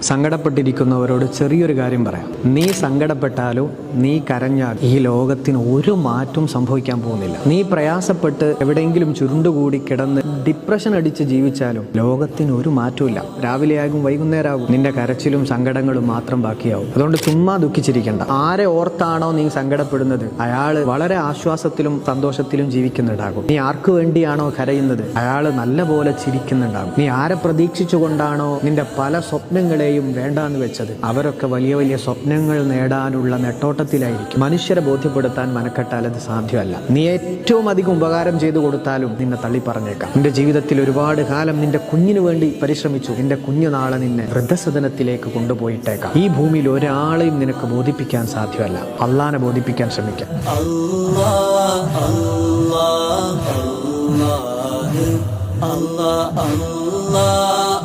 സങ്കടപ്പെട്ടിരിക്കുന്നവരോട് ചെറിയൊരു കാര്യം പറയാം. നീ സങ്കടപ്പെട്ടാലോ നീ കരഞ്ഞാൽ ഈ ലോകത്തിന് ഒരു മാറ്റവും സംഭവിക്കാൻ പോകുന്നില്ല. നീ പ്രയാസപ്പെട്ട് എവിടെയെങ്കിലും ചുരുണ്ടുകൂടി കിടന്ന് ഡിപ്രഷൻ അടിച്ച് ജീവിച്ചാലും ലോകത്തിന് ഒരു മാറ്റവും. രാവിലെയാകും വൈകുന്നേരമാകും നിന്റെ കരച്ചിലും സങ്കടങ്ങളും മാത്രം ബാക്കിയാവും. അതുകൊണ്ട് ചുമ്മാ ദുഃഖിച്ചിരിക്കണ്ട. ആരെ ഓർത്താണോ നീ സങ്കടപ്പെടുന്നത് അയാള് വളരെ ആശ്വാസത്തിലും സന്തോഷത്തിലും ജീവിക്കുന്നുണ്ടാകും. നീ ആർക്കു വേണ്ടിയാണോ കരയുന്നത് അയാള് നല്ല പോലെ ചിരിക്കുന്നുണ്ടാകും. നീ ആരെ പ്രതീക്ഷിച്ചുകൊണ്ടാണോ നിന്റെ പല സ്വപ്നങ്ങളെ വേണ്ടാന്ന് വെച്ചത് അവരൊക്കെ വലിയ വലിയ സ്വപ്നങ്ങൾ നേടാനുള്ള നെട്ടോട്ടത്തിലായിരിക്കും. മനുഷ്യരെ ബോധ്യപ്പെടുത്താൻ മനക്കെട്ടാൽ അത് സാധ്യമല്ല. നീ ഏറ്റവും അധികം ഉപകാരം ചെയ്തു കൊടുത്താലും നിന്നെ തള്ളി പറഞ്ഞേക്കാം. നിന്റെ ജീവിതത്തിൽ ഒരുപാട് കാലം നിന്റെ കുഞ്ഞിനു വേണ്ടി പരിശ്രമിച്ചു. നിന്റെ കുഞ്ഞു നാളെ നിന്നെ വൃദ്ധസദനത്തിലേക്ക് കൊണ്ടുപോയിട്ടേക്കാം. ഈ ഭൂമിയിൽ ഒരാളെയും നിനക്ക് ബോധിപ്പിക്കാൻ സാധ്യമല്ല. അള്ളാനെ ബോധിപ്പിക്കാൻ ശ്രമിക്കാം. Allah